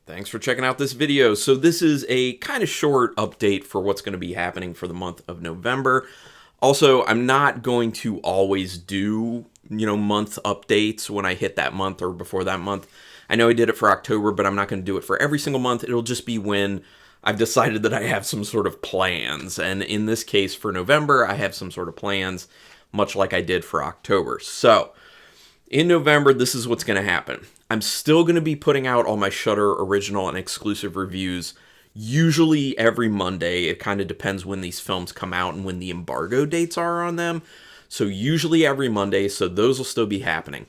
Thanks for checking out this video. So this is a kind of short update for what's going to be happening for the month of November. Also, I'm not going to always do, month updates when I hit that month or before that month. I know I did it for October, but I'm not going to do it for every single month. It'll just be when I've decided that I have some sort of plans. And in this case, for November, I have some sort of plans, much like I did for October. So in November, this is what's going to happen. I'm still going to be putting out all my Shudder original and exclusive reviews, usually every Monday. It kind of depends when these films come out and when the embargo dates are on them. So usually every Monday, so those will still be happening.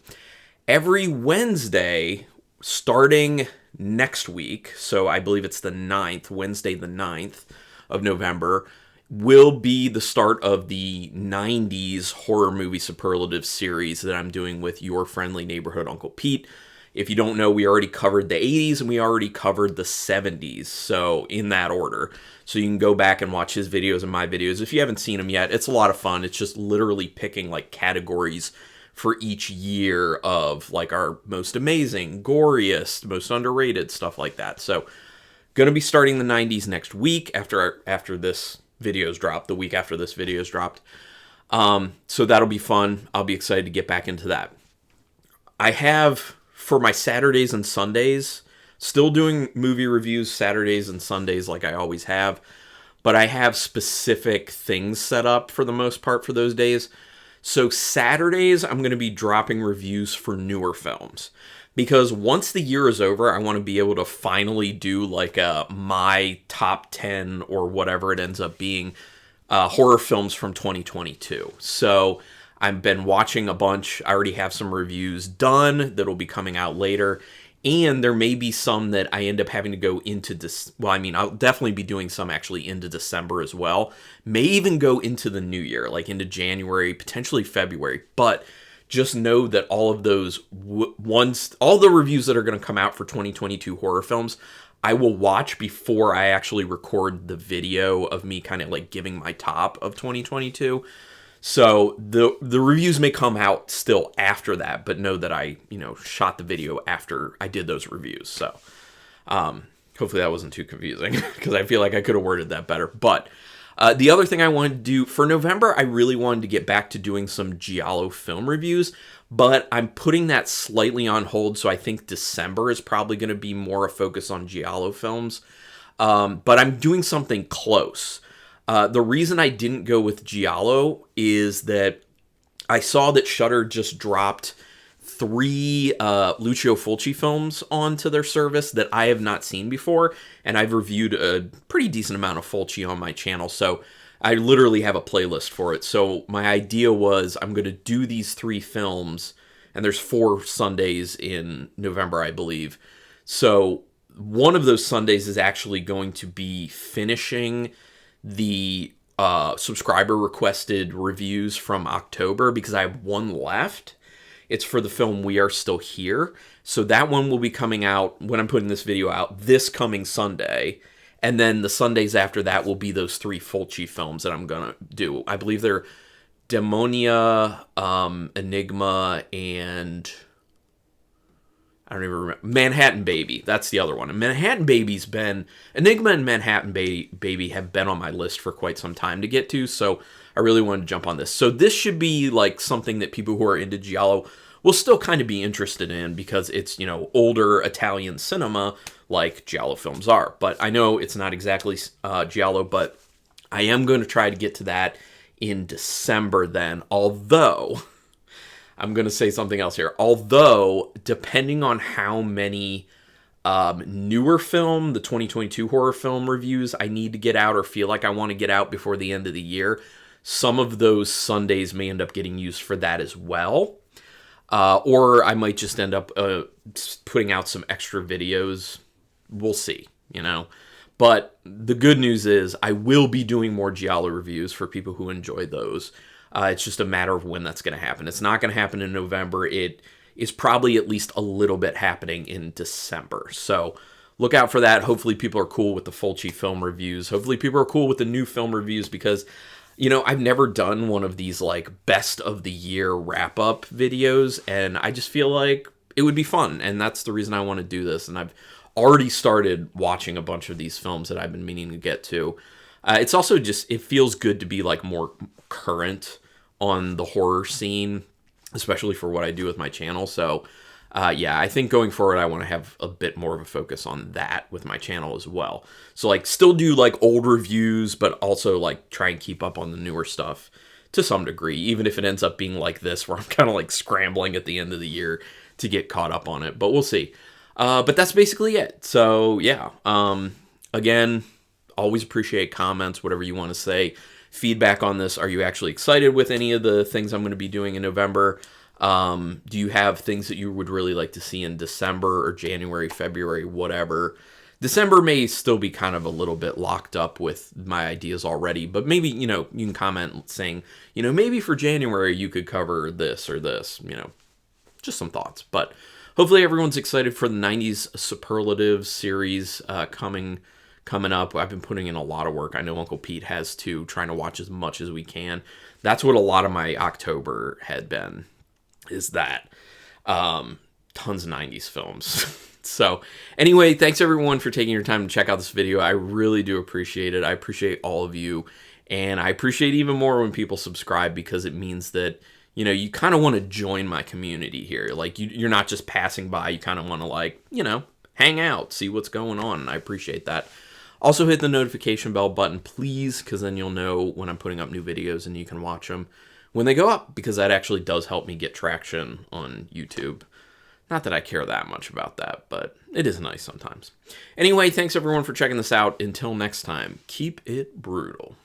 Every Wednesday, starting next week, so I believe it's the 9th, Wednesday the 9th of November, will be the start of the 90s horror movie superlative series that I'm doing with your friendly neighborhood Uncle Pete. If you don't know, we already covered the 80s and we already covered the 70s, so in that order. So you can go back and watch his videos and my videos. If you haven't seen them yet, it's a lot of fun. It's just literally picking like categories for each year of like our most amazing, goriest, most underrated, stuff like that. So going to be starting the 90s next week after this video's dropped, the week after this video's dropped. So that'll be fun. I'll be excited to get back into that. I have, for my Saturdays and Sundays, still doing movie reviews Saturdays and Sundays like I always have, but I have specific things set up for the most part for those days. So Saturdays, I'm going to be dropping reviews for newer films. Because once the year is over, I want to be able to finally do like my top 10 or whatever it ends up being horror films from 2022. So I've been watching a bunch. I already have some reviews done that'll be coming out later. And there may be some that I end up having to go into I'll definitely be doing some actually into December as well. May even go into the new year, like into January, potentially February. But just know that all of those all the reviews that are going to come out for 2022 horror films, I will watch before I actually record the video of me kind of like giving my top of 2022. So the reviews may come out still after that, but know that I, shot the video after I did those reviews. So hopefully that wasn't too confusing because I feel like I could have worded that better. But the other thing I wanted to do for November, I really wanted to get back to doing some Giallo film reviews, but I'm putting that slightly on hold. So I think December is probably going to be more a focus on Giallo films. But I'm doing something close. The reason I didn't go with Giallo is that I saw that Shudder just dropped 3 Lucio Fulci films onto their service that I have not seen before, and I've reviewed a pretty decent amount of Fulci on my channel, so I literally have a playlist for it. So my idea was I'm going to do these 3 films, and there's 4 Sundays in November, I believe. So one of those Sundays is actually going to be finishing the subscriber requested reviews from October because I have one left. It's for the film We Are Still Here. So that one will be coming out when I'm putting this video out this coming Sunday. And then the Sundays after that will be those 3 Fulci films that I'm going to do. I believe they're Demonia, Enigma, and I don't even remember. Manhattan Baby. That's the other one. And Manhattan Baby's been... Enigma and Manhattan Baby have been on my list for quite some time to get to, so I really wanted to jump on this. So this should be like something that people who are into Giallo will still kind of be interested in because it's, older Italian cinema like Giallo films are. But I know it's not exactly Giallo, but I am going to try to get to that in December then, although... I'm going to say something else here. Although, depending on how many newer the 2022 horror film reviews I need to get out or feel like I want to get out before the end of the year, some of those Sundays may end up getting used for that as well. Or I might just end up putting out some extra videos. We'll see, But the good news is I will be doing more Giallo reviews for people who enjoy those. It's just a matter of when that's going to happen. It's not going to happen in November. It is probably at least a little bit happening in December. So look out for that. Hopefully people are cool with the Fulci film reviews. Hopefully people are cool with the new film reviews because, I've never done one of these like best of the year wrap up videos. And I just feel like it would be fun. And that's the reason I want to do this. And I've already started watching a bunch of these films that I've been meaning to get to. It's also just, it feels good to be like more current on the horror scene, especially for what I do with my channel. So yeah, I think going forward, I want to have a bit more of a focus on that with my channel as well. So like still do like old reviews, but also like try and keep up on the newer stuff to some degree, even if it ends up being like this, where I'm kind of like scrambling at the end of the year to get caught up on it, but we'll see. But that's basically it. So yeah, again, always appreciate comments, whatever you want to say, feedback on this. Are you actually excited with any of the things I'm going to be doing in November? Do you have things that you would really like to see in December or January, February, whatever? December may still be kind of a little bit locked up with my ideas already, but maybe, you know, you can comment saying, you know, maybe for January you could cover this or this, you know, just some thoughts. But hopefully everyone's excited for the 90s Superlatives series coming up. I've been putting in a lot of work. I know Uncle Pete has too, trying to watch as much as we can. That's what a lot of my October had been, is that tons of 90s films. So anyway, thanks everyone for taking your time to check out this video. I really do appreciate it. I appreciate all of you, and I appreciate even more when people subscribe, because it means that, you know, you kind of want to join my community here. Like you're not just passing by. You kind of want to, like, you know, hang out, see what's going on, and I appreciate that. Also hit the notification bell button, please, because then you'll know when I'm putting up new videos and you can watch them when they go up, because that actually does help me get traction on YouTube. Not that I care that much about that, but it is nice sometimes. Anyway, thanks everyone for checking this out. Until next time, keep it brutal.